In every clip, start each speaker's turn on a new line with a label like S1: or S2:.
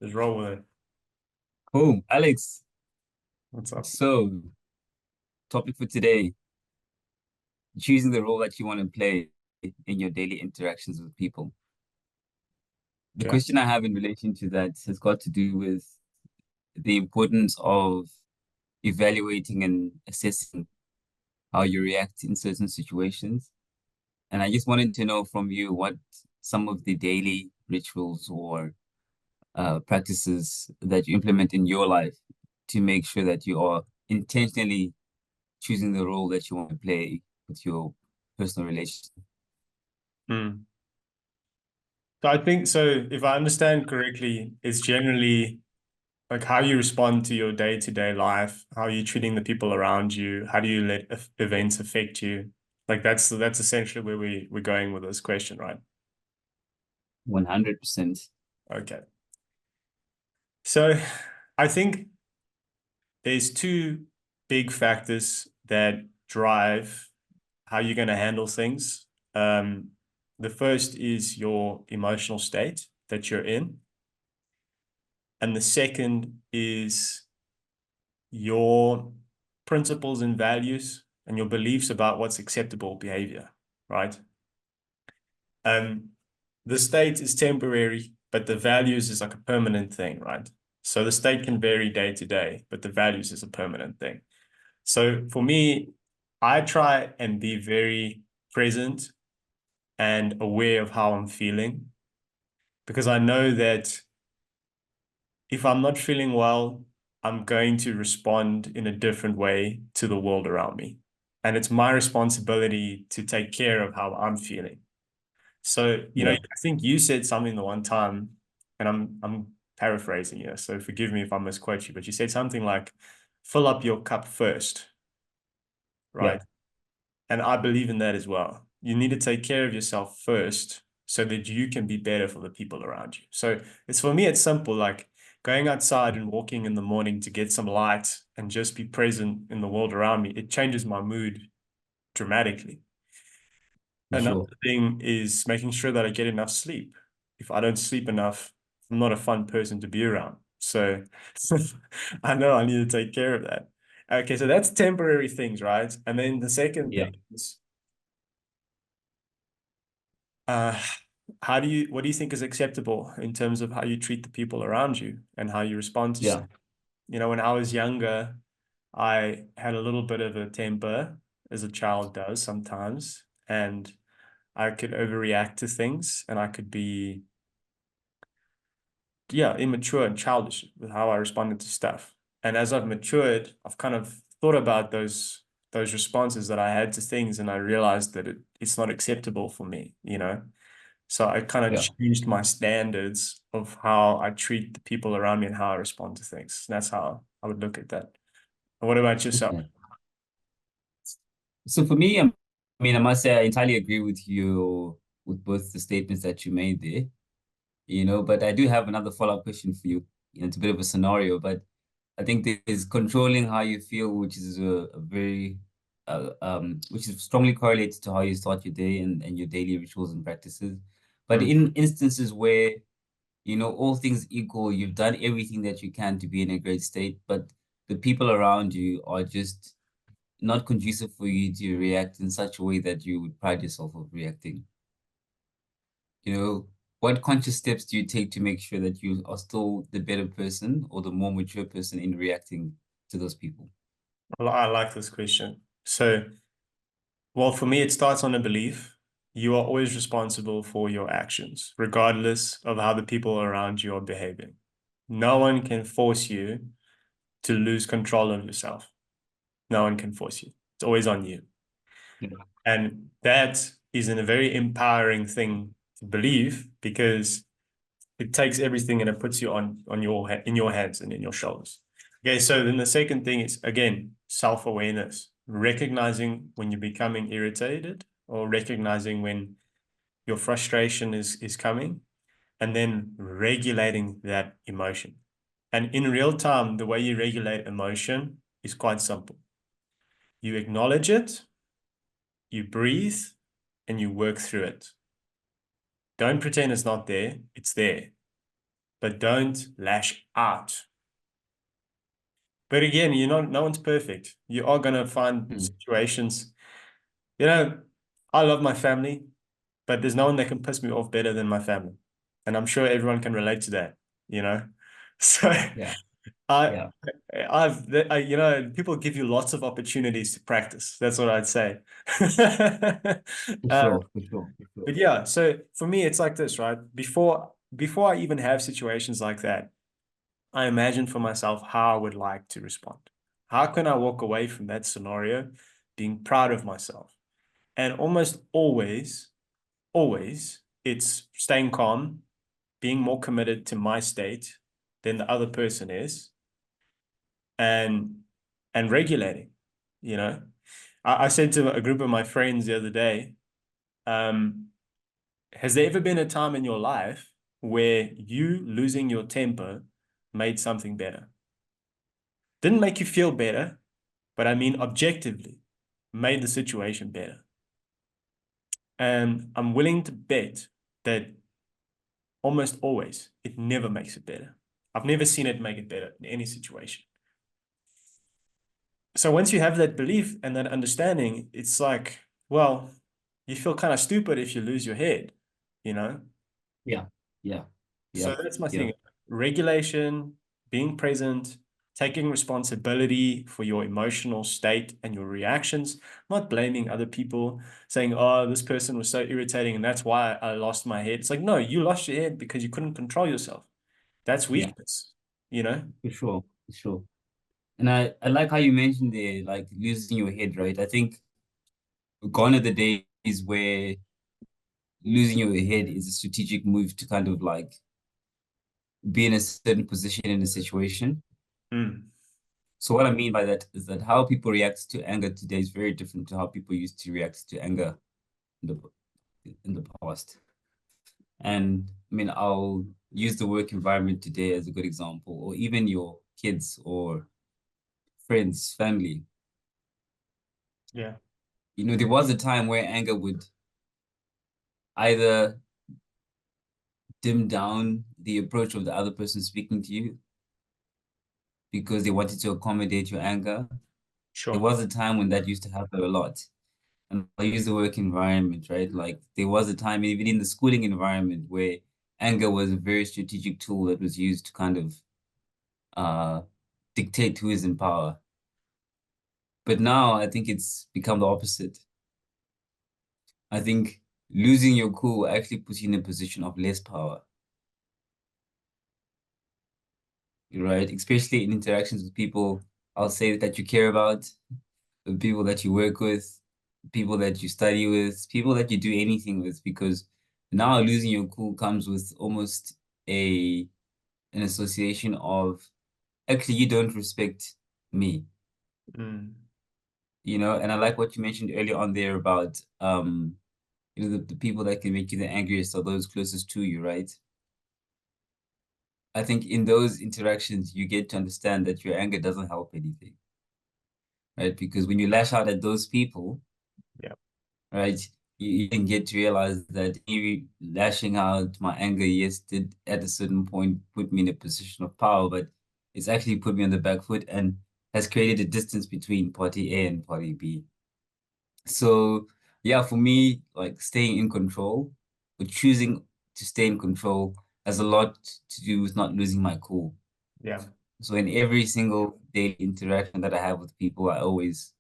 S1: Just roll with it.
S2: Cool. Alex,
S1: What's up?
S2: so topic for today, choosing the role that you want to play in your daily interactions with people. The
S1: Okay.
S2: question I have in relation to that has got to do with the importance of evaluating and assessing how you react in certain situations. And I just wanted to know from you what some of the daily rituals or practices that you implement in your life to make sure that you are intentionally choosing the role that you want to play with your personal relationship.
S1: Hmm. So I think so. If I understand correctly, it's generally like how you respond to your day-to-day life, how are you treating the people around you, how do you let events affect you? Like that's essentially where we're going with this question, right?
S2: 100%.
S1: Okay. So I think there's two big factors that drive how you're going to handle things. Um, the first is your emotional state that you're in. And the second is your principles and values and your beliefs about what's acceptable behavior, right? Um, the state is temporary, but the values is like a permanent thing, right? So the state can vary day to day, but the values is a permanent thing. So for me, I try and be very present and aware of how I'm feeling because I know that if I'm not feeling well, I'm going to respond in a different way to the world around me. And it's my responsibility to take care of how I'm feeling. So,
S2: Yeah.
S1: I think you said something the one time, and I'm paraphrasing you, so forgive me if I misquote you, but you said something like, fill up your cup first,
S2: Yeah.
S1: right? And I believe in that as well. You need to take care of yourself first so that you can be better for the people around you. So it's for me, it's simple, like going outside and walking in the morning to get some light and just be present in the world around me. It changes my mood dramatically.
S2: For
S1: Another
S2: sure.
S1: thing is making sure that I get enough sleep. If I don't sleep enough, I'm not a fun person to be around. So I know I need to take care of that. Okay, so that's temporary things, right? And then the second
S2: Yeah.
S1: thing is Uh, what do you think is acceptable in terms of how you treat the people around you and how you respond to stuff?
S2: Yeah.
S1: When I was younger, I had a little bit of a temper, as a child does sometimes, and I could overreact to things and I could be, yeah, immature and childish with how I responded to stuff. And as I've matured, I've kind of thought about those responses that I had to things and I realized that it's not acceptable for me. So I kind of
S2: Yeah.
S1: changed my standards of how I treat the people around me and how I respond to things. That's how I would look at that. And what about yourself?
S2: Okay. So for me, I mean, I must say I entirely agree with you with both the statements that you made there, but I do have another follow-up question for you. It's a bit of a scenario, but I think there's controlling how you feel, which is a very, which is strongly correlated to how you start your day and your daily rituals and practices. But
S1: Mm.
S2: in instances where, all things equal, you've done everything that you can to be in a great state, but the people around you are just not conducive for you to react in such a way that you would pride yourself of reacting. You know, what conscious steps do you take to make sure that you are still the better person or the more mature person in reacting to those people?
S1: Well, I like this question. So, well, for me, it starts on a belief. You are always responsible for your actions, regardless of how the people around you are behaving. No one can force you to lose control of yourself. No one can force you. It's always on you.
S2: Yeah.
S1: And that is a very empowering thing to believe because it takes everything and it puts you on your in your hands and in your shoulders. Okay, so then the second thing is again self-awareness, recognizing when you're becoming irritated or recognizing when your frustration is coming, and then regulating that emotion. And in real time, the way you regulate emotion is quite simple. You acknowledge it, you breathe, and you work through it. Don't pretend it's not there. It's there. but don't lash out. But again, no one's perfect. You are gonna find
S2: Mm.
S1: situations. You know, I love my family, but there's no one that can piss me off better than my family. And I'm sure everyone can relate to that, you know? So
S2: Yeah,
S1: I
S2: yeah,
S1: people give you lots of opportunities to practice. That's what I'd say.
S2: for
S1: Uh,
S2: sure, for sure, for sure.
S1: but yeah, so for me, it's like this, right? Before I even have situations like that, I imagine for myself how I would like to respond. How can I walk away from that scenario being proud of myself? And almost always, it's staying calm, being more committed to my state than the other person is, and regulating, you know. I said to a group of my friends the other day, um, has there ever been a time in your life where you losing your temper made something better? Didn't make you feel better, but I mean objectively made the situation better. And I'm willing to bet that almost always it never makes it better. I've never seen it make it better in any situation. So once you have that belief and that understanding, it's like, well, you feel kind of stupid if you lose your head, you know?
S2: Yeah, yeah,
S1: So
S2: yeah,
S1: that's my
S2: yeah,
S1: thing. Regulation, being present, taking responsibility for your emotional state and your reactions, not blaming other people, saying, oh, this person was so irritating and that's why I lost my head. It's like, no, you lost your head because you couldn't control yourself. That's
S2: yeah,
S1: weakness, you know?
S2: for sure, for sure. And I like how you mentioned there, like losing your head, right? I think gone are the days where losing your head is a strategic move to kind of like be in a certain position in a situation.
S1: Mm,
S2: So what I mean by that is that how people react to anger today is very different to how people used to react to anger in the past. And I mean, I'll use the work environment today as a good example, or even your kids or friends, family.
S1: yeah,
S2: You know, there was a time where anger would either dim down the approach of the other person speaking to you because they wanted to accommodate your anger. There
S1: sure.
S2: was a time when that used to happen a lot. And I use the work environment, right? Like there was a time, even in the schooling environment, where anger was a very strategic tool that was used to kind of uh, dictate who is in power. But now I think it's become the opposite. I think losing your cool actually puts you in a position of less power, right? Especially in interactions with people, I'll say that you care about, the people that you work with, people that you study with, people that you do anything with, because now losing your cool comes with almost a an association of actually you don't respect me,
S1: Mm,
S2: you know. And I like what you mentioned earlier on there about you know the people that can make you the angriest are those closest to you, right? I think in those interactions you get to understand that your anger doesn't help anything, right? Because when you lash out at those people,
S1: yeah.
S2: right? You can get to realize that maybe lashing out my anger, yes, did at a certain point put me in a position of power, but it's actually put me on the back foot and has created a distance between party A and party B. So yeah, for me, like staying in control or choosing to stay in control has a lot to do with not losing my cool.
S1: Yeah.
S2: So in every single daily interaction that I have with people, I always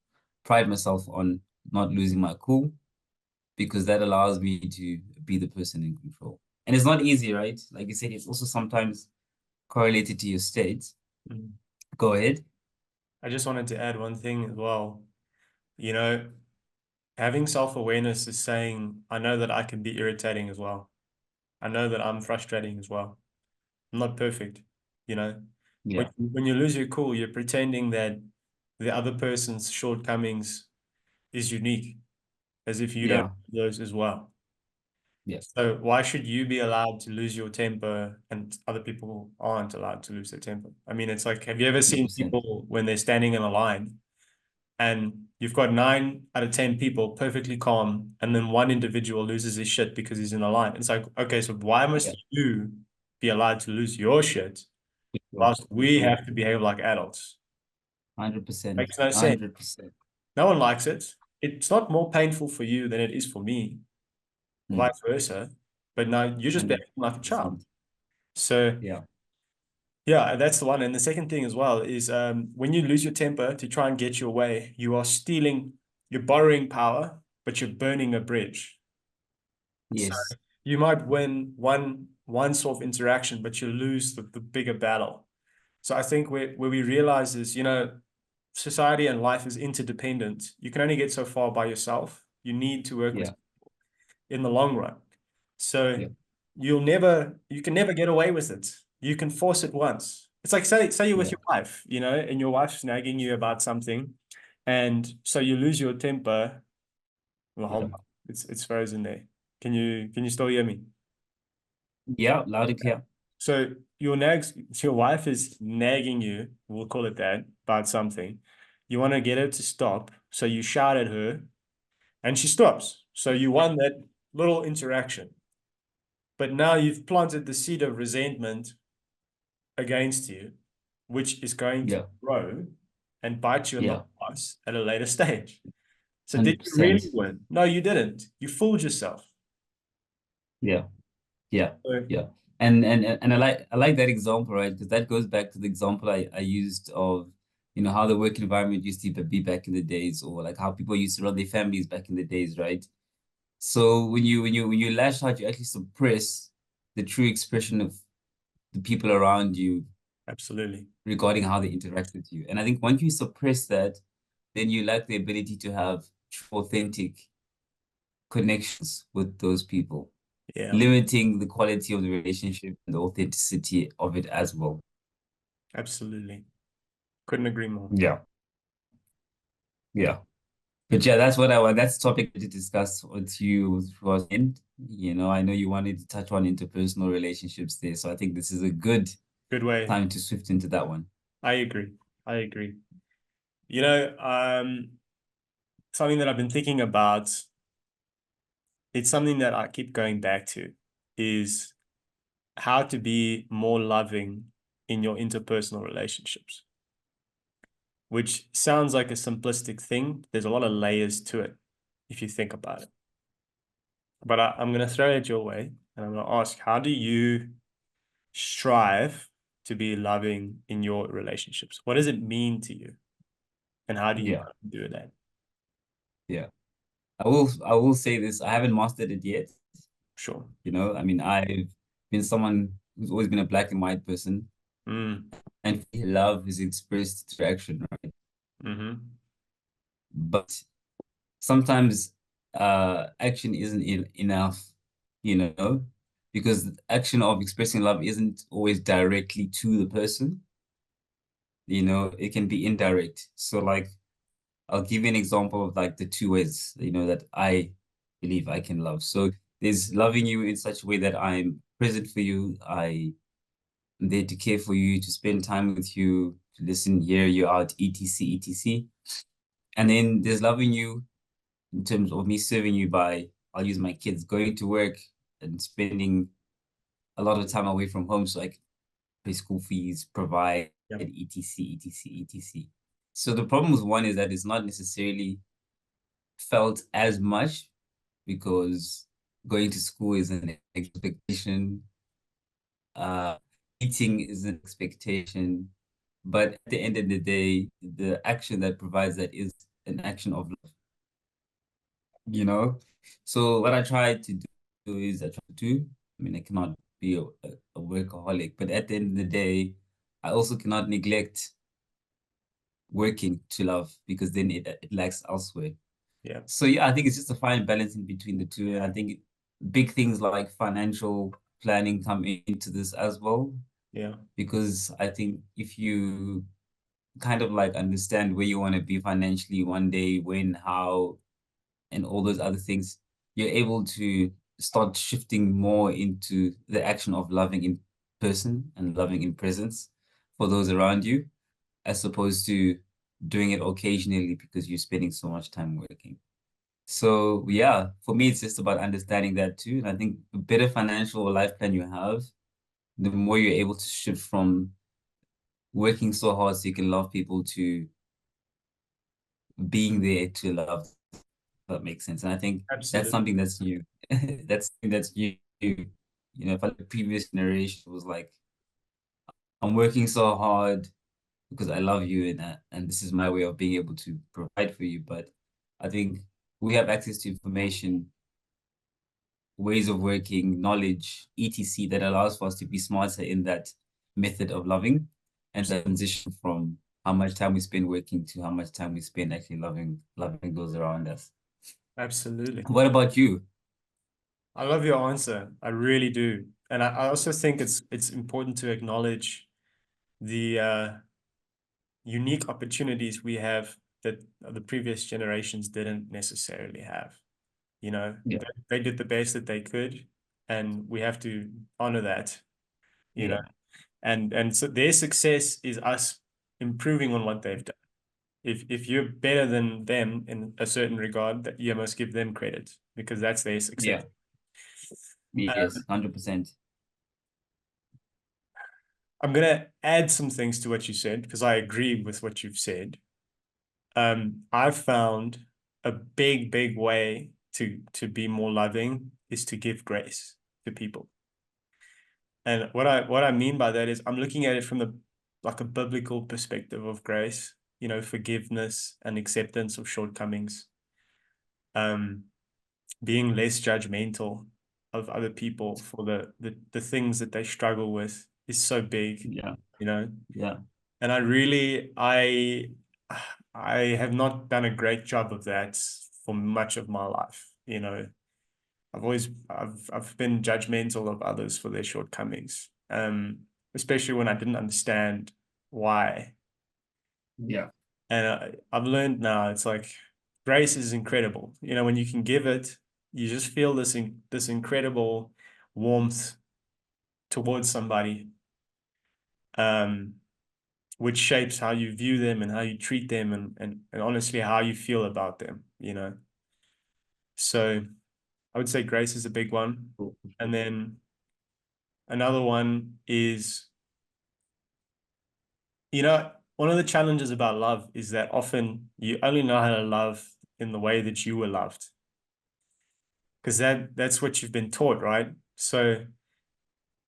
S2: pride myself on not losing my cool because that allows me to be the person in control. And it's not easy, right? Like you said, it's also sometimes correlated to your state.
S1: Mm.
S2: Go ahead.
S1: I just wanted to add one thing as well. You know, having self-awareness is saying, I know that I can be irritating as well. I know that I'm frustrating as well. I'm not perfect, you know.
S2: Yeah,
S1: When you lose your cool, you're pretending that the other person's shortcomings is unique, as if you don't
S2: yeah,
S1: have those as well.
S2: yeah,
S1: So why should you be allowed to lose your temper and other people aren't allowed to lose their temper? I mean, it's like, have you ever seen
S2: 100%.
S1: people when they're standing in a line and you've got 9 out of 10 people perfectly calm, and then one individual loses his shit because he's in a line? It's like, okay, so why must
S2: Yeah,
S1: you be allowed to lose your shit,
S2: Sure,
S1: whilst
S2: for
S1: we
S2: sure.
S1: have to behave like adults.
S2: 100%.
S1: Makes no sense.
S2: 100%.
S1: No one likes it. It's not more painful for you than it is for me,
S2: Mm,
S1: vice versa. But now you're just behaving like a child.
S2: 100%.
S1: So
S2: Yeah.
S1: yeah, that's the one. And the second thing as well is when you lose your temper to try and get your way, you are stealing, you're borrowing power, but you're burning a bridge. So
S2: Yes.
S1: you might win one sort of interaction, but you lose the bigger battle. So I think where we realize is, society and life is interdependent. You can only get so far by yourself. You need to work with
S2: Yeah.
S1: in the long run. So
S2: Yeah.
S1: you can never get away with it. You can force it once. It's like say you're with
S2: Yeah.
S1: your wife, and your wife's nagging you about something, and so you lose your temper. Well, hold
S2: Yeah.
S1: on, it's frozen there. Can you still hear me?
S2: Yeah. Loud and clear.
S1: So your wife is nagging you, we'll call it that, about something. You want to get her to stop, so you shout at her, and she stops. So you won that little interaction. But now you've planted the seed of resentment against you, which is going to
S2: Yeah.
S1: grow and bite you in the
S2: Yeah.
S1: ass at a later stage. So did you really
S2: 100%.
S1: win? No, you didn't. You fooled yourself.
S2: Yeah. Yeah.
S1: So,
S2: Yeah. And I like that example, right? Because that goes back to the example I used of, how the work environment used to be back in the days, or like how people used to run their families back in the days, right? So when you lash out, you actually suppress the true expression of the people around you
S1: absolutely.
S2: regarding how they interact with you. And I think once you suppress that, then you lack the ability to have true, authentic connections with those people,
S1: Yeah,
S2: limiting the quality of the relationship and the authenticity of it as well.
S1: absolutely. Couldn't agree more.
S2: Yeah. Yeah. But yeah, that's what I want. That's the topic to discuss with you was in. I know you wanted to touch on interpersonal relationships there. So I think this is a good
S1: Good way.
S2: time to swift into that one.
S1: I agree. I agree. You know, something that I've been thinking about, it's something that I keep going back to, is how to be more loving in your interpersonal relationships, which sounds like a simplistic thing. There's a lot of layers to it if you think about it. But I'm going to throw it your way and I'm going to ask, how do you strive to be loving in your relationships? What does it mean to you? And how do you
S2: Yeah.
S1: do that?
S2: Yeah. I will say this. I haven't mastered it yet.
S1: Sure.
S2: I mean, I've been someone who's always been a black and white person,
S1: Mm,
S2: and love is expressed through action, right?
S1: mm-hmm.
S2: But sometimes action isn't enough, you know, because the action of expressing love isn't always directly to the person, it can be indirect. So like I'll give you an example of like the two ways, that I believe I can love. So there's loving you in such a way that I'm present for you, I'm there to care for you, to spend time with you, to listen, hear you out, etc, etc. And then there's loving you in terms of me serving you by, I'll use my kids going to work and spending a lot of time away from home so I can pay school fees, provide,
S1: Yep.
S2: etc, etc, etc. So the problem with one is that it's not necessarily felt as much because going to school is an expectation, uh, eating is an expectation, but at the end of the day, the action that provides that is an action of love, you know? So what I try to do is I mean, I cannot be a workaholic, but at the end of the day, I also cannot neglect working to love because then it lacks elsewhere.
S1: Yeah.
S2: So yeah, I think it's just a fine balance in between the two. And I think big things like financial planning come into this as well,
S1: Yeah.
S2: because I think if you kind of like understand where you want to be financially one day, when, how, and all those other things, you're able to start shifting more into the action of loving in person and loving in presence for those around you, as opposed to doing it occasionally because you're spending so much time working. So yeah, for me, it's just about understanding that too. And I think the better financial life plan you have, the more you're able to shift from working so hard so you can love people to being there to love. That makes sense. And I think that's
S1: Absolutely.
S2: something that's new. That's something that's new. You know, if the previous generation was like, I'm working so hard because I love you and this is my way of being able to provide for you. But I think we have access to information, ways of working, knowledge, etc., that allows for us to be smarter in that method of loving and transition from how much time we spend working to how much time we spend actually loving those around us.
S1: Absolutely.
S2: What about you?
S1: I love your answer. I really do. And I also think it's important to acknowledge the unique opportunities we have that the previous generations didn't necessarily have. You know,
S2: Yeah,
S1: they did the best that they could, and we have to honor that, you know.
S2: yeah,
S1: And so their success is us improving on what they've done. If you're better than them in a certain regard, that you must give them credit because that's their success.
S2: yeah, yes,
S1: Um,
S2: 100%.
S1: I'm gonna add some things to what you said because I agree with what you've said. I've found a big way to be more loving is to give grace to people. And what I mean by that is I'm looking at it from the like a biblical perspective of grace, you know, forgiveness and acceptance of shortcomings. Um, Being less judgmental of other people for the things that they struggle with is so big,
S2: Yeah,
S1: you know.
S2: yeah,
S1: And I have not done a great job of that for much of my life, you know. I've been judgmental of others for their shortcomings, especially when I didn't understand why.
S2: yeah,
S1: And I've learned now it's like grace is incredible. You know, when you can give it, you just feel this incredible warmth towards somebody, um, which shapes how you view them and how you treat them and honestly how you feel about them, you know. So I would say grace is a big one.
S2: cool.
S1: And then another one is, you know, one of the challenges about love is that often you only know how to love in the way that you were loved. Because that's what you've been taught, right? So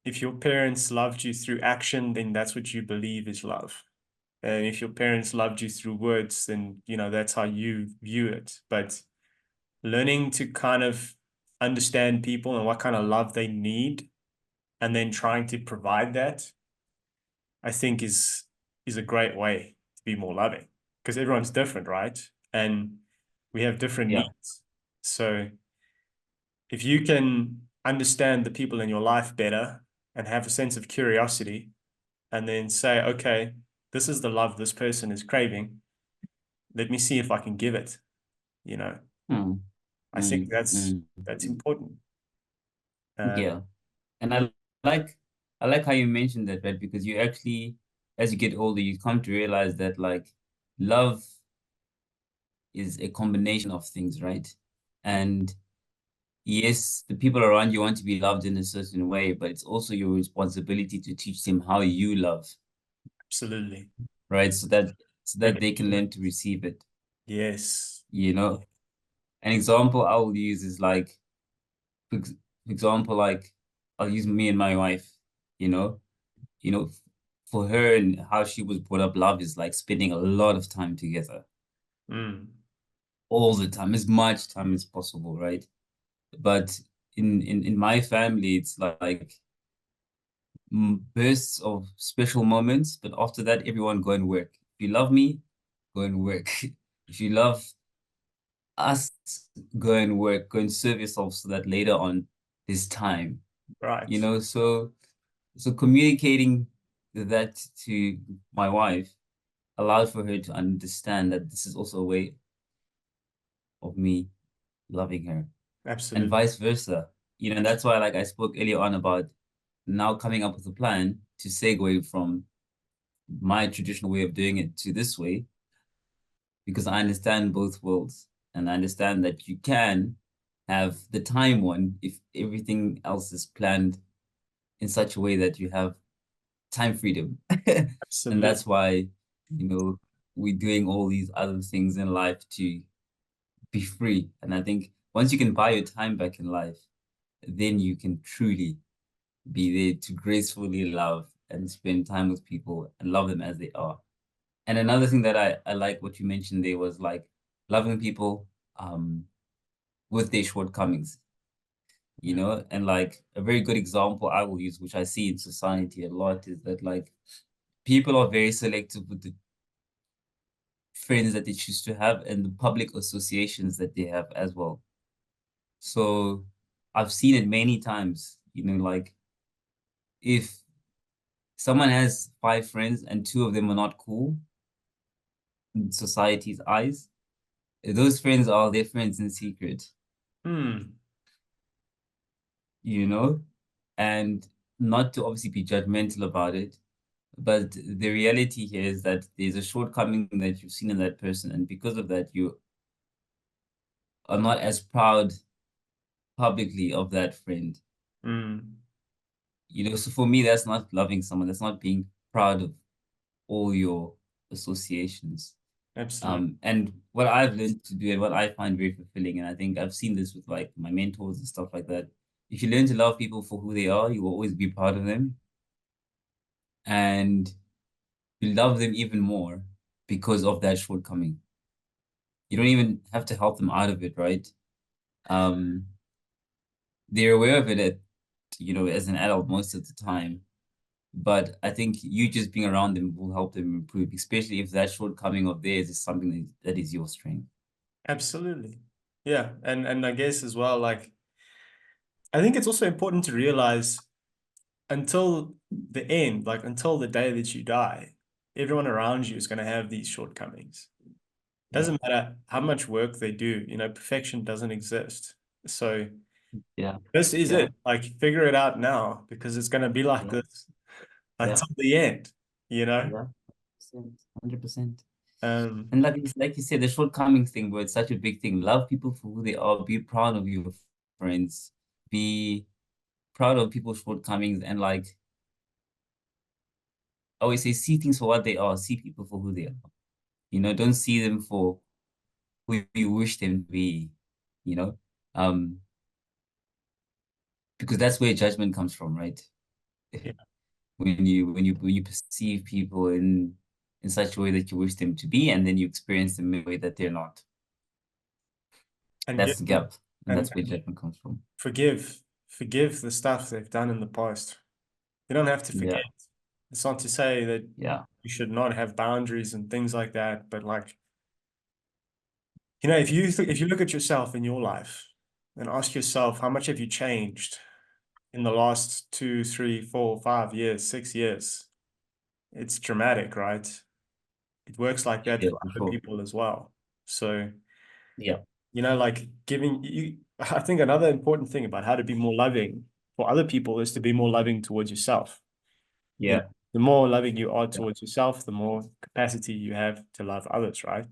S1: if your parents loved you through action, then that's what you believe is love. And if your parents loved you through words, then you know that's how you view it. But learning to kind of understand people and what kind of love they need, and then trying to provide that, I think is a great way to be more loving because everyone's different, right? And we have different
S2: Yeah.
S1: needs. So if you can understand the people in your life better and have a sense of curiosity and then say, okay, this is the love this person is craving. Let me see if I can give it, you know.
S2: Mm,
S1: I think
S2: mm,
S1: that's
S2: mm.
S1: important. Uh,
S2: Yeah. And like I like how you mentioned that, right? Because you actually, as you get older, you come to realize that like love is a combination of things, right? And yes, the people around you want to be loved in a certain way, but it's also your responsibility to teach them how you love,
S1: Absolutely.
S2: right? So that they can learn to receive it,
S1: Yes.
S2: you know? An example I will use is like, for example, like I'll use me and my wife, you know, you know, for her and how she was brought up, love is like spending a lot of time together,
S1: Mm,
S2: all the time, as much time as possible, right? But in my family, it's like bursts of special moments, but after that, everyone go and work. If you love me, go and work. If you love us, go and work, go and serve yourself so that later on there's time, you
S1: right.
S2: know? So communicating that to my wife allowed for her to understand that this is also a way of me loving her and
S1: Absolutely.
S2: vice versa. You know, and that's why like I spoke earlier on about now coming up with a plan to segue from my traditional way of doing it to this way because I understand both worlds and I understand that you can have the time one if everything else is planned in such a way that you have time freedom. And
S1: Absolutely.
S2: that's why, we're doing all these other things in life to be free. And I think once you can buy your time back in life, then you can truly be there to gracefully love and spend time with people and love them as they are. And another thing that I like what you mentioned there was like loving people um with their shortcomings, and like a very good example I will use, which I see in society a lot, is that like people are very selective with the friends that they choose to have and the public associations that they have as well. So I've seen it many times, like if someone has five friends and two of them are not cool in society's eyes, those friends are their friends in secret,
S1: Hmm.
S2: you know? And not to obviously be judgmental about it, but the reality here is that there's a shortcoming that you've seen in that person, and because of that, you are not as proud publicly of that friend.
S1: Hmm.
S2: So for me, that's not loving someone. That's not being proud of all your associations.
S1: Absolutely.
S2: And what I've learned to do and what I find very fulfilling, and I think I've seen this with like my mentors and stuff like that. If you learn to love people for who they are, you will always be proud of them, and you love them even more because of that shortcoming. You don't even have to help them out of it, right? Um, they're aware of it as an adult most of the time. But I think you just being around them will help them improve, especially if that shortcoming of theirs is something that is your strength.
S1: Absolutely. Yeah. And I guess as well, like I think it's also important to realize until the end, like until the day that you die, everyone around you is going to have these shortcomings.
S2: Yeah,
S1: Doesn't matter how much work they do, perfection doesn't exist. So
S2: yeah,
S1: this is
S2: yeah,
S1: it. Like figure it out now because it's going to be like
S2: yeah,
S1: this
S2: yeah,
S1: until the end, you know?
S2: yeah. 100%.
S1: Um,
S2: And like you said, the shortcomings thing, where it's such a big thing. Love people for who they are. Be proud of your friends. Be proud of people's shortcomings, and like I always say, see things for what they are. See people for who they are. Don't see them for who you wish them to be. You know, um, because that's where judgment comes from, right?
S1: yeah.
S2: When you perceive people in such a way that you wish them to be, and then you experience them in a way that they're not.
S1: And
S2: That's
S1: give
S2: the
S1: them
S2: gap, and
S1: and
S2: that's where judgment comes from.
S1: forgive the stuff they've done in the past. You don't have to
S2: Yeah,
S1: forget. It's not to say that
S2: yeah,
S1: you should not have boundaries and things like that, but like, if you look at yourself in your life and ask yourself, how much have you changed in the last 2, 3, 4, 5 years, 6 years? It's dramatic, right? It works like that
S2: yeah,
S1: for
S2: for
S1: other
S2: sure.
S1: people as well. So,
S2: Yeah,
S1: like giving you, I think another important thing about how to be more loving for other people is to be more loving towards yourself. You know,
S2: yeah,
S1: the more loving you are
S2: yeah,
S1: towards yourself, the more capacity you have to love others, right?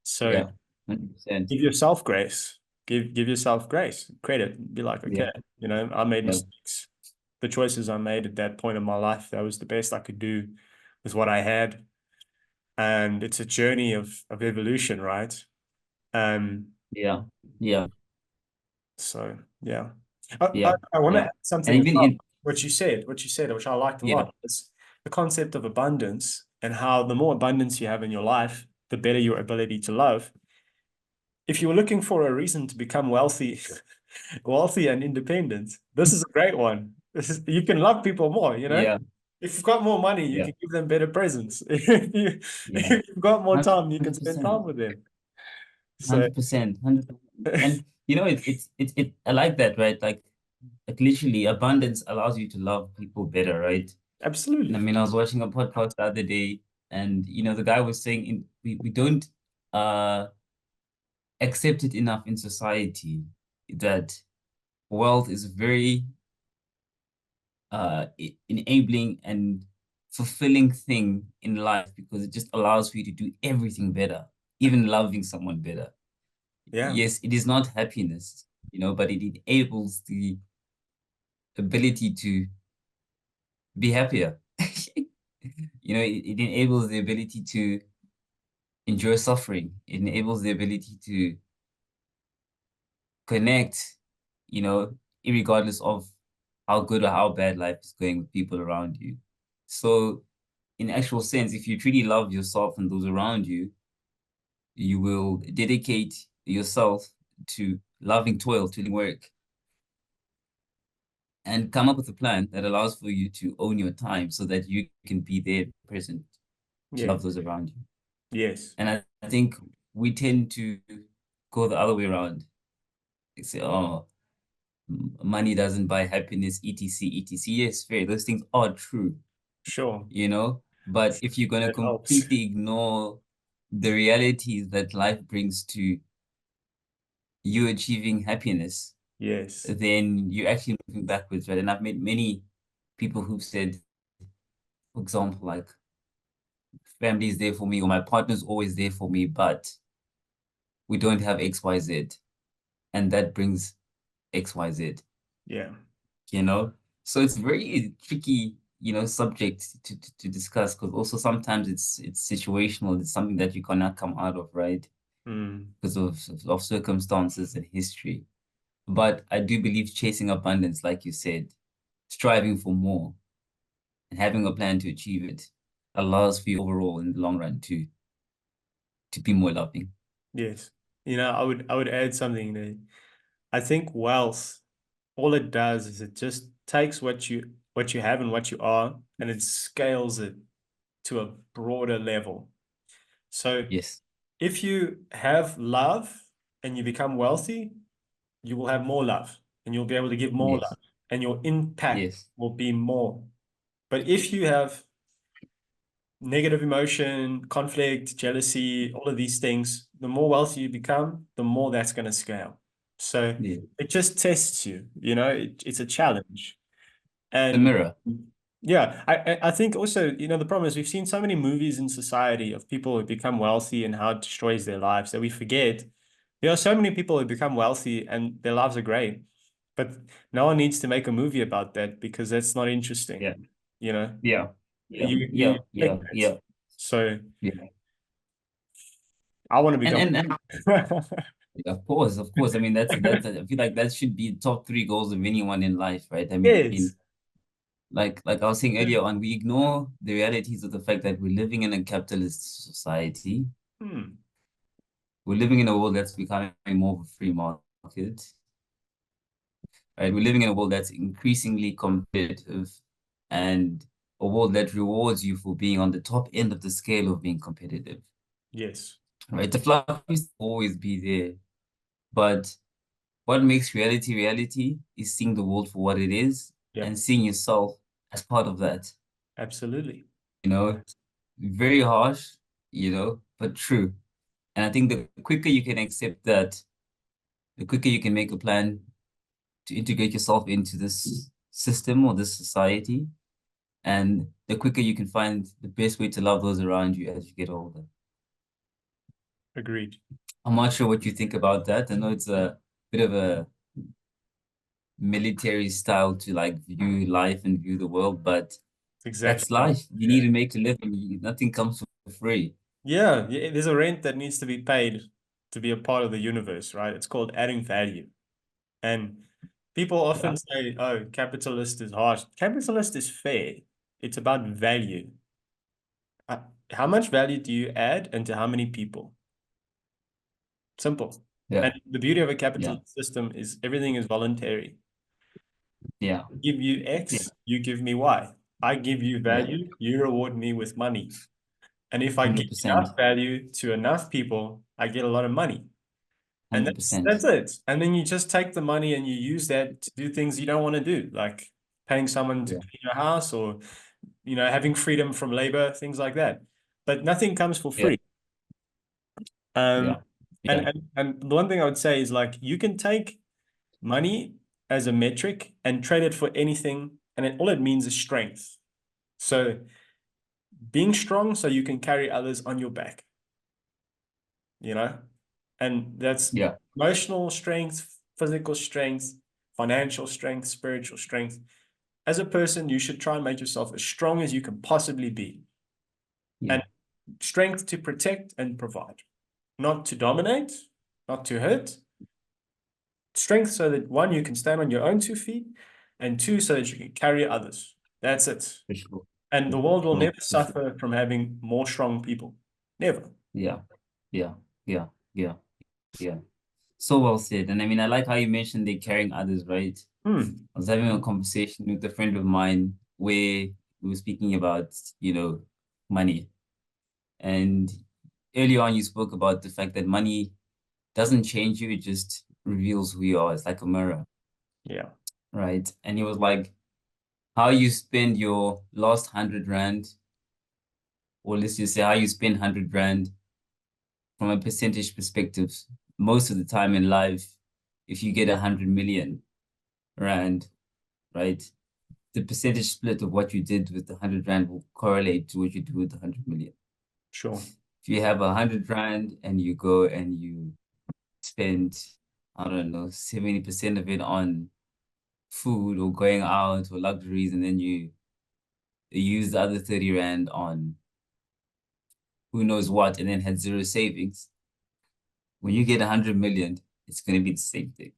S1: So
S2: yeah, 100%.
S1: give yourself grace. Give yourself grace, credit. Be like, okay,
S2: Yeah,
S1: I made
S2: yeah,
S1: mistakes. The choices I made at that point in my life, that was the best I could do with what I had. And it's a journey of evolution, right? Um,
S2: yeah, yeah,
S1: so yeah. I want to
S2: yeah.
S1: add
S2: And
S1: something as
S2: even
S1: well.
S2: in
S1: What you said, which I liked a
S2: yeah,
S1: lot, is the concept of abundance and how the more abundance you have in your life, the better your ability to love. If you're looking for a reason to become wealthy, wealthy and independent, this is a great one. You can love people more,
S2: yeah,
S1: If you've got more money, you
S2: yeah,
S1: can give them better presents.
S2: yeah,
S1: If you've got more time, you can spend
S2: 100%,
S1: time with them. So
S2: 100%, 100%. And I like that, right? Like literally, abundance allows you to love people better, right? And I
S1: absolutely.
S2: mean, I was watching a podcast the other day, and the guy was saying we don't uh accept it enough in society that wealth is very enabling and fulfilling thing in life, because it just allows for you to do everything better, even loving someone better.
S1: Yeah.
S2: Yes, it is not happiness, but it enables the ability to be happier. It enables the ability to enjoy suffering. It enables the ability to connect, irregardless of how good or how bad life is going with people around you. So, in actual sense, if you truly love yourself and those around you, you will dedicate yourself to loving toil, to work, and come up with a plan that allows for you to own your time so that you can be there present to
S1: Yeah.
S2: love those around you.
S1: Yes.
S2: And I think we tend to go the other way around. Like say, oh, money doesn't buy happiness, etc., etc. Yes, fair. Those things are true,
S1: Sure.
S2: But if you're gonna
S1: That helps.
S2: completely ignore the realities that life brings to you achieving happiness,
S1: Yes.
S2: then you're actually moving backwards, right? And I've met many people who've said, for example, like family is there for me or my partner's always there for me, but we don't have XYZ. And that brings XYZ,
S1: Yeah.
S2: you know? So it's very tricky, subject to discuss because also sometimes it's situational. It's something that you cannot come out of, right?
S1: Mm.
S2: Because of circumstances and history. But I do believe chasing abundance, like you said, striving for more and having a plan to achieve it allows for you overall in the long run to be more loving.
S1: Yes. I would add something there. I think wealth, all it does is it just takes what you have and what you are, and it scales it to a broader level. So
S2: Yes,
S1: if you have love and you become wealthy, you will have more love and you'll be able to give more love
S2: yes,
S1: and your impact
S2: yes,
S1: will be more. But if you have negative emotion, conflict, jealousy, all of these things, the more wealthy you become, the more that's going to scale. So
S2: yeah.
S1: it just tests you, it's a challenge.
S2: The
S1: And
S2: mirror.
S1: yeah, I think also, the problem is we've seen so many movies in society of people who become wealthy and how it destroys their lives that we forget there are so many people who become wealthy and their lives are great, but no one needs to make a movie about that because that's not interesting.
S2: Yeah,
S1: You know,
S2: yeah, yeah,
S1: you
S2: yeah, yeah,
S1: expect that.
S2: yeah,
S1: So
S2: yeah.
S1: I want to
S2: And
S1: become.
S2: and of course. I mean, that's I feel like that should be top three goals of anyone in life, right? I mean,
S1: Yes.
S2: like I was saying earlier on, we ignore the realities of the fact that we're living in a capitalist society.
S1: Hmm.
S2: We're living in a world that's becoming more of a free market, right? We're living in a world that's increasingly competitive and a world that rewards you for being on the top end of the scale of being competitive,
S1: Yes.
S2: right? The fluff will always be there, but what makes reality reality is seeing the world for what it is
S1: Yeah.
S2: and seeing yourself as part of that,
S1: Absolutely.
S2: you know, very harsh, but true. And I think the quicker you can accept that, the quicker you can make a plan to integrate yourself into this system or this society, and the quicker you can find the best way to love those around you as you get older.
S1: Agreed.
S2: I'm not sure what you think about that. I know it's a bit of a military style to like view life and view the world, but
S1: Exactly.
S2: that's life. You need to make a living. Nothing comes for free.
S1: Yeah. Yeah. There's a rent that needs to be paid to be a part of the universe, right? It's called adding value. And people often
S2: Yeah,
S1: say, oh, capitalist is harsh. Capitalist is fair. It's about value. Uh, How much value do you add and to how many people? Simple.
S2: yeah,
S1: And the beauty of a
S2: yeah,
S1: capitalist system is everything is voluntary.
S2: yeah,
S1: I give you
S2: yeah,
S1: X, you give me Y. I give you
S2: yeah.
S1: value, you reward me with money. And if I give
S2: 100%,
S1: enough value to enough people, I get a lot of money. And that's
S2: 100%.
S1: it. And then you just take the money and you use that to do things you don't want to do, like paying someone to
S2: Yeah,
S1: clean your house or having freedom from labor, things like that. But nothing comes for
S2: yeah,
S1: free. Um,
S2: yeah,
S1: and,
S2: yeah,
S1: and and the one thing I would say is like you can take money as a metric and trade it for anything, and all it means is strength. So being strong so you can carry others on your back, you know, and that's
S2: yeah,
S1: emotional strength, physical strength, financial strength, spiritual strength. as a person, you should try and make yourself as strong as you can possibly be.
S2: Yeah.
S1: And strength to protect and provide, not to dominate, not to hurt. Strength so that one, you can stand on your own 2 feet, and two, so that you can carry others. That's it.
S2: For sure.
S1: And the
S2: For
S1: world will
S2: sure.
S1: never
S2: For sure.
S1: suffer from having more strong people. Never.
S2: Yeah. Yeah. Yeah. Yeah. Yeah. So well said. And I mean, I like how you mentioned they're carrying others, right?
S1: Hmm.
S2: I was having a conversation with a friend of mine where we were speaking about, money. And early on, you spoke about the fact that money doesn't change you, it just reveals who you are. It's like a mirror,
S1: Yeah.
S2: right? And he was like, how you spend your last 100 rand, or let's just say how you spend 100 rand from a percentage perspective, most of the time in life, if you get 100 million rand, right? The percentage split of what you did with the 100 rand will correlate to what you do with the 100 million.
S1: Sure.
S2: If you have 100 rand and you go and you spend, I don't know, 70% of it on food or going out or luxuries, and then you use the other 30 rand on who knows what, and then had zero savings. When you get 100 million, it's going to be the same thing,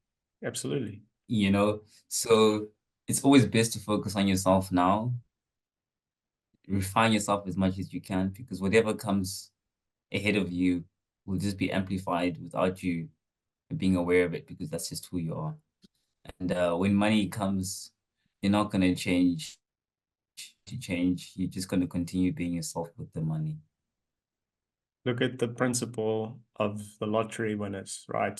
S1: Absolutely.
S2: you know? So it's always best to focus on yourself now, refine yourself as much as you can, because whatever comes ahead of you will just be amplified without you being aware of it, because that's just who you are. And when money comes, you're not going to change to change. You're just going to continue being yourself with the money.
S1: Look at the principle of the lottery winners, right?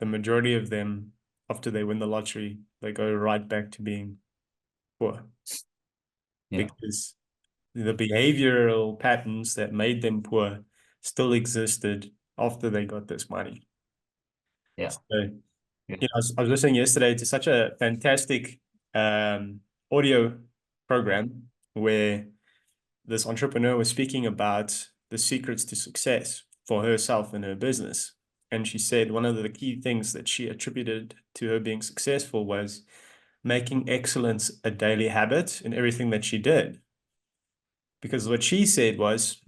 S1: The majority of them, after they win the lottery, they go right back to being poor
S2: Yeah,
S1: because the behavioral patterns that made them poor still existed after they got this money.
S2: yeah,
S1: So,
S2: yeah,
S1: I was listening yesterday to such a fantastic audio program where this entrepreneur was speaking about the secrets to success for herself and her business. And she said one of the key things that she attributed to her being successful was making excellence a daily habit in everything that she did. Because what she said was,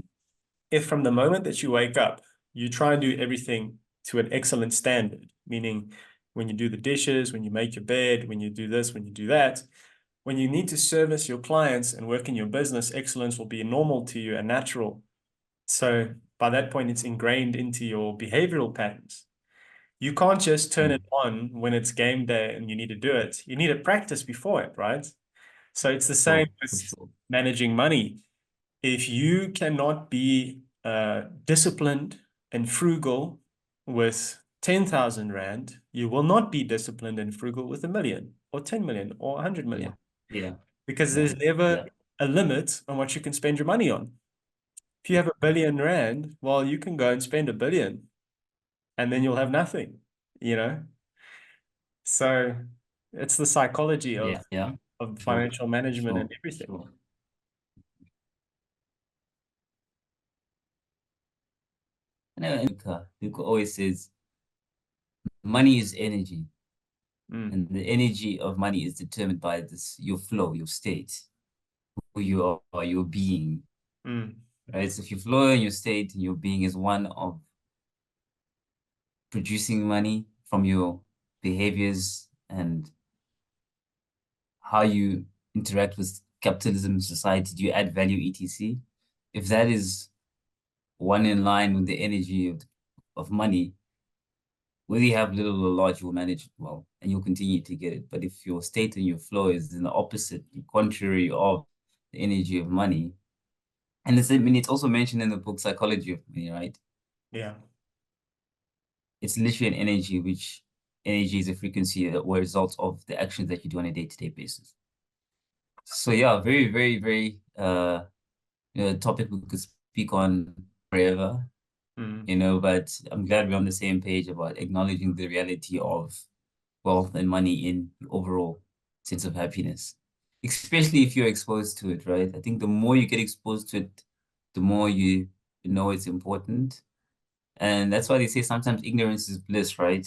S1: if from the moment that you wake up, you try and do everything to an excellent standard, meaning when you do the dishes, when you make your bed, when you do this, when you do that, when you need to service your clients and work in your business, excellence will be normal to you and natural. So by that point, it's ingrained into your behavioral patterns. You can't just turn it
S2: mm,
S1: on when it's game day and you need to do it. You need to practice before it, right? So it's the same
S2: for
S1: with
S2: sure.
S1: managing money. If you cannot be disciplined and frugal with 10,000 Rand, you will not be disciplined and frugal with 1 million or 10 million or 100
S2: Yeah,
S1: million
S2: yeah,
S1: because
S2: yeah,
S1: there's never
S2: yeah,
S1: a limit on what you can spend your money on. If you have 1 billion Rand, well, you can go and spend 1 billion and then you'll have nothing, you know? So it's the psychology
S2: yeah, yeah.
S1: of
S2: Sure,
S1: financial management
S2: sure,
S1: and everything.
S2: sure. And Luca always says money is energy,
S1: Mm,
S2: and the energy of money is determined by this your flow, your state, who you are, your being.
S1: mm,
S2: Right? So if your flow and your state and your being is one of producing money from your behaviors and how you interact with capitalism, society, do you add value, etc. If that is one in line with the energy of money, whether you have little or large, you'll manage it well and you'll continue to get it. But if your state and your flow is in the opposite, the contrary of the energy of money, and I mean, it's also mentioned in the book Psychology of Money, right?
S1: yeah.
S2: It's literally an energy, which energy is a frequency or a result of the actions that you do on a day-to-day basis. So yeah, very, very, very topic we could speak on forever,
S1: Mm,
S2: but I'm glad we're on the same page about acknowledging the reality of wealth and money in the overall sense of happiness, especially if you're exposed to it, right? I think the more you get exposed to it, the more you know it's important. And that's why they say sometimes ignorance is bliss, right?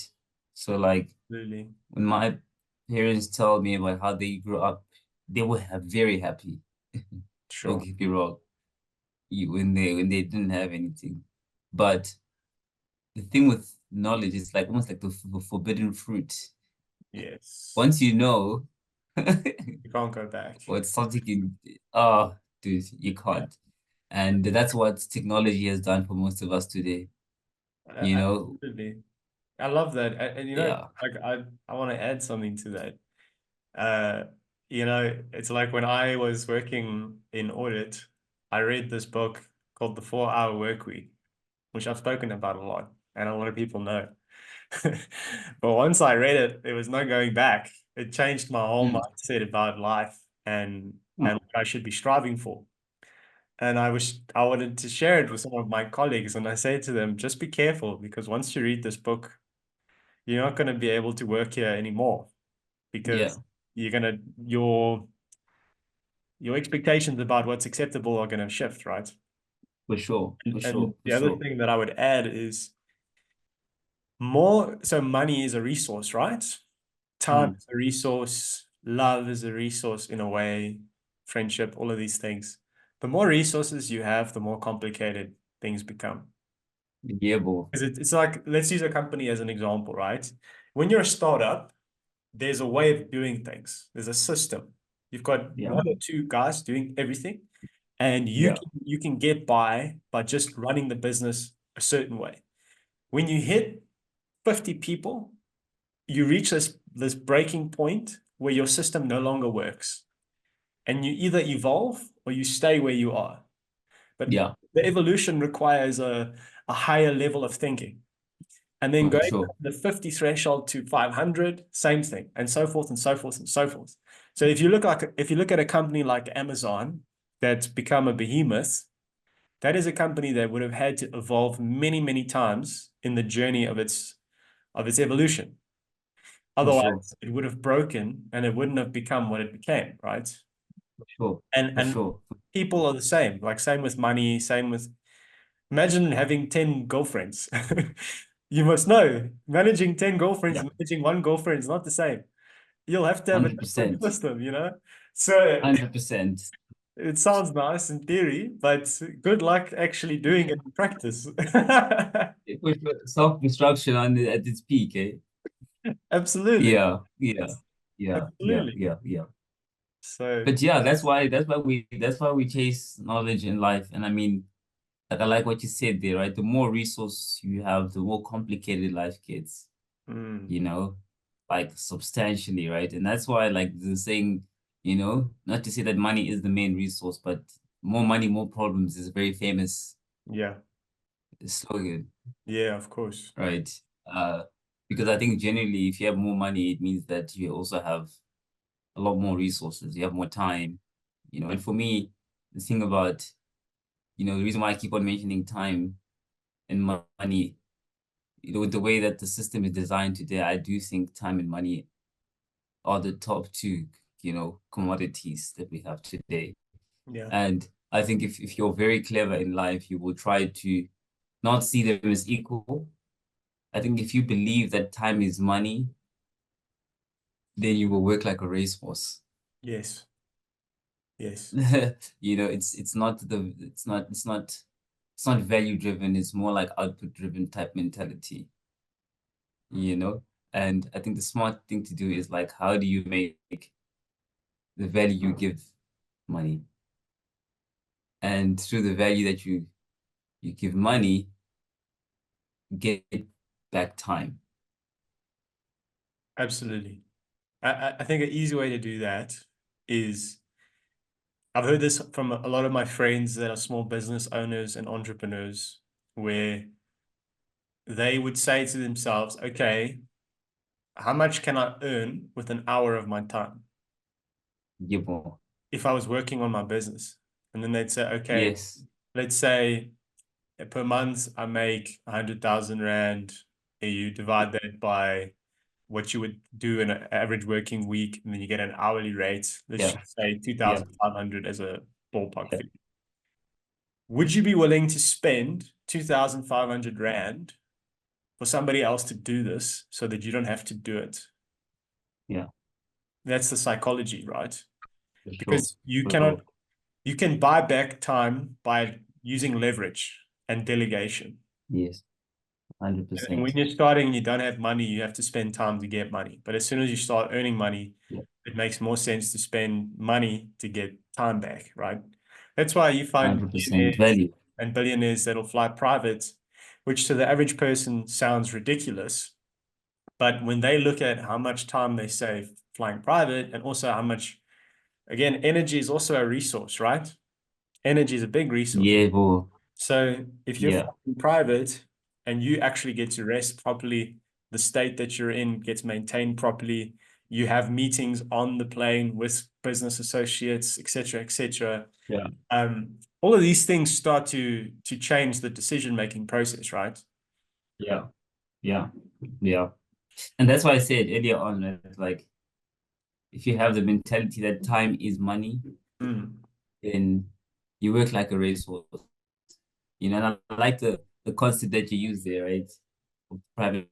S2: So like
S1: absolutely.
S2: when my parents tell me about how they grew up they were very happy. Don't
S1: Sure.
S2: get me wrong, when they didn't have anything. But the thing with knowledge is like almost like the forbidden fruit.
S1: Yes.
S2: Once you know,
S1: You can't go back.
S2: or it's something oh, dude, you
S1: Yeah.
S2: can't. And that's what technology has done for most of us today. You know,
S1: Absolutely. I love that. And
S2: yeah.
S1: like I want to add something to that. Uh, it's like when I was working in audit, I read this book called The 4 Hour Work Week, which I've spoken about a lot, and a lot of people know. But once I read it, there was no going back. It changed my whole
S2: Mm,
S1: mindset about life and
S2: mm,
S1: what I should be striving for. And I wanted to share it with some of my colleagues, and I say to them, just be careful because once you read this book, you're not going to be able to work here anymore
S2: yeah,
S1: because you're gonna your expectations about what's acceptable are going to shift, right?
S2: for sure, for
S1: And
S2: sure, for
S1: the other
S2: sure.
S1: thing that I would add is so money is a resource, right? Time
S2: Mm,
S1: is a resource, love is a resource in a way, friendship, all of these things. The more resources you have, the more complicated things become.
S2: yeah, bro.
S1: Because it's like, let's use a company as an example, right? When you're a startup, there's a way of doing things. There's a system. You've got
S2: Yeah,
S1: one or two guys doing everything, and
S2: yeah,
S1: you can get by just running the business a certain way. When you hit 50 people, you reach this breaking point where your system no longer works, and you either evolve or you stay where you are. But
S2: yeah,
S1: the evolution requires a higher level of thinking. And then
S2: for
S1: going
S2: sure.
S1: from the 50 threshold to 500, same thing, and so forth and so forth and so forth. So if you look at a company like Amazon that's become a behemoth, that is a company that would have had to evolve many, many times in the journey of its evolution.
S2: For sure,
S1: Otherwise, it would have broken and it wouldn't have become what it became, right?
S2: for sure,
S1: And
S2: for
S1: and
S2: sure.
S1: people are the same, like same with money, same with imagine having 10 girlfriends. You must know, managing 10 girlfriends
S2: Yeah,
S1: and managing one girlfriend is not the same. You'll have to have a different
S2: 100%,
S1: system. So
S2: 100%.
S1: it sounds nice in theory, but good luck actually doing it in practice.
S2: For sure. Self-destruction at its peak, eh?
S1: Absolutely.
S2: Yeah, yeah, yeah, yeah,
S1: Absolutely.
S2: yeah, yeah.
S1: So,
S2: But yeah, that's why we chase knowledge in life. And I mean, like I like what you said there, right? The more resource you have, the more complicated life gets,
S1: mm,
S2: you know, like substantially, right? And that's why like the saying, not to say that money is the main resource, but more money, more problems is a very famous
S1: yeah.
S2: slogan,
S1: Yeah, of course.
S2: right? Uh, because I think generally if you have more money, it means that you also have a lot more resources, you have more time,
S1: Yeah.
S2: and for me, the thing about, the reason why I keep on mentioning time and money, with the way that the system is designed today, I do think time and money are the top two, commodities that we have today.
S1: Yeah.
S2: And I think if you're very clever in life, you will try to not see them as equal. I think if you believe that time is money, then you will work like a racehorse.
S1: Yes. Yes.
S2: It's not value driven, it's more like output driven type mentality, you know? And I think the smart thing to do is like, how do you make the value you give money? And through the value that you give money, get back time.
S1: Absolutely. I think an easy way to do that is I've heard this from a lot of my friends that are small business owners and entrepreneurs, where they would say to themselves, okay, how much can I earn with an hour of my time
S2: Give more.
S1: if I was working on my business? And then they'd say, okay,
S2: Yes.
S1: let's say per month I make 100,000 Rand. You divide that by what you would do in an average working week, and then you get an hourly rate. Let's
S2: Yeah.
S1: just say
S2: Yeah.
S1: 2,500 as a ballpark
S2: Yeah.
S1: figure. Would you be willing to spend 2,500 Rand for somebody else to do this so that you don't have to do it?
S2: Yeah.
S1: That's the psychology, right?
S2: For sure.
S1: because you
S2: For sure.
S1: cannot, you can buy back time by using leverage and delegation.
S2: Yes,
S1: And
S2: 100%.
S1: when you're starting and you don't have money, you have to spend time to get money. But as soon as you start earning money,
S2: Yeah,
S1: it makes more sense to spend money to get time back, right? That's why you find
S2: 100%
S1: millionaires
S2: value.
S1: and billionaires that'll fly private, which to the average person sounds ridiculous. But when they look at how much time they save flying private and also how much, again, energy is also a resource, right? Energy is a big resource.
S2: Yeah, bro.
S1: So if you're
S2: Yeah,
S1: flying private and you actually get to rest properly, the state that you're in gets maintained properly, you have meetings on the plane with business associates, etc., etc.
S2: yeah,
S1: All of these things start to change the decision-making process, right?
S2: yeah, yeah, yeah. And that's why I said earlier on that, like, if you have the mentality that time is money,
S1: Mm,
S2: then you work like a racehorse. You know, and I like the concept that you use there, right? Of private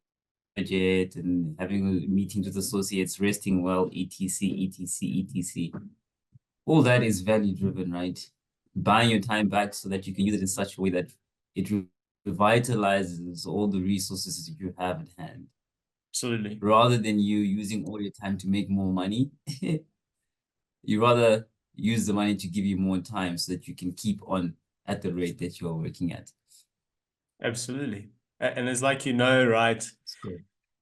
S2: jet and having meetings with associates, resting well, etc., etc., etc. All that is value driven, right? Buying your time back so that you can use it in such a way that it revitalizes all the resources that you have at hand,
S1: absolutely.
S2: rather than you using all your time to make more money. You rather use the money to give you more time so that you can keep on at the rate that you are working at.
S1: Absolutely. And it's like, right?
S2: So,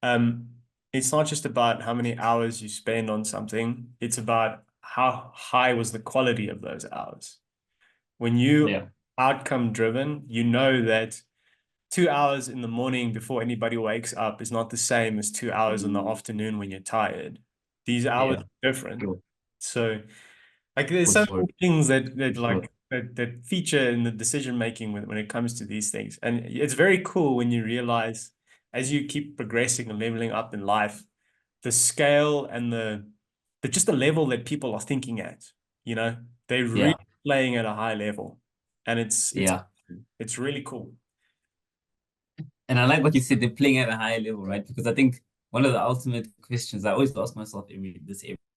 S1: Um, it's not just about how many hours you spend on something, it's about how high was the quality of those hours. When you
S2: yeah,
S1: outcome driven, you know that 2 hours in the morning before anybody wakes up is not the same as 2 hours in the afternoon when you're tired. These hours
S2: yeah,
S1: are different.
S2: sure,
S1: So like there's
S2: for
S1: so
S2: sure,
S1: many things
S2: for sure.
S1: that feature in the decision making when it comes to these things. And it's very cool when you realize as you keep progressing and leveling up in life, the scale and the just the level that people are thinking at, you know, they're really
S2: Yeah,
S1: playing at a high level. And
S2: yeah.
S1: it's really cool.
S2: And I like what you said, they're playing at a higher level, right? Because I think one of the ultimate questions I always ask myself every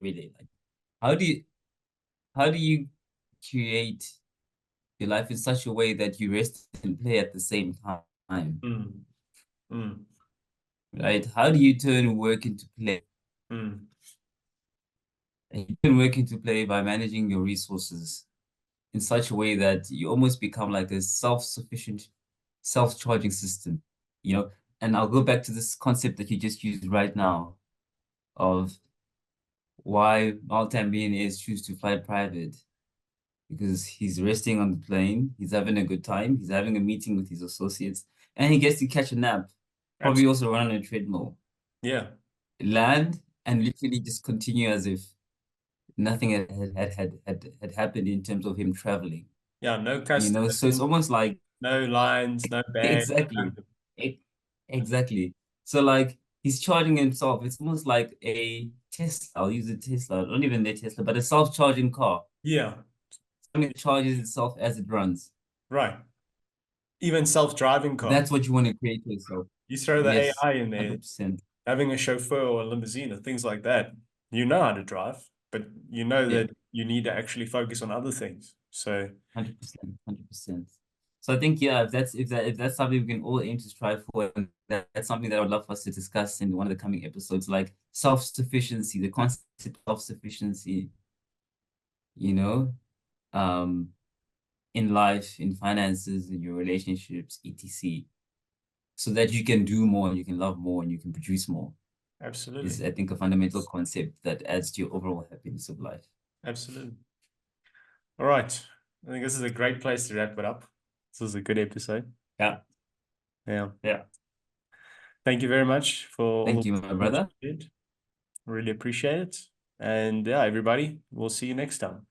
S2: day, like, how do you how do you create your life in such a way that you rest and play at the same time,
S1: Mm, mm,
S2: right? How do you turn work into play?
S1: mm.
S2: And you turn work into play by managing your resources in such a way that you almost become like a self-sufficient, self-charging system, you know? And I'll go back to this concept that you just used right now of why multi-millionaires choose to fly private, because he's resting on the plane, he's having a good time, he's having a meeting with his associates, and he gets to catch a nap, probably
S1: Absolutely.
S2: also run on a treadmill,
S1: Yeah.
S2: land, and literally just continue as if nothing had happened in terms of him traveling.
S1: Yeah. No
S2: You know, so it's
S1: customers,
S2: almost like
S1: no lines, no bag.
S2: exactly, e- exactly. So like he's charging himself. It's almost like a Tesla. I'll use a Tesla, not even a Tesla, but a self-charging car.
S1: Yeah.
S2: Something that charges itself as it runs.
S1: Right. Even self-driving cars.
S2: That's what you want to create for yourself.
S1: You throw the
S2: Yes,
S1: AI in there,
S2: 100%.
S1: having a chauffeur or a limousine or things like that. You know how to drive, but you know
S2: Yeah,
S1: that you need to actually focus on other things. So
S2: 100%, 100%. So I think yeah, if that's something we can all aim to strive for, and that's something that I would love for us to discuss in one of the coming episodes, like self-sufficiency, the concept of self-sufficiency, you know, um, in life, in finances, in your relationships, etc. So that you can do more, you can love more, and you can produce more is,
S1: absolutely.
S2: I think, a fundamental concept that adds to your overall happiness of life.
S1: Absolutely. All right. I think this is a great place to wrap it up. This was a good episode.
S2: Yeah,
S1: Yeah.
S2: yeah.
S1: Thank you very much for all the
S2: Thank you, my
S1: that
S2: brother.
S1: you did. Really appreciate it. And yeah, everybody, we'll see you next time.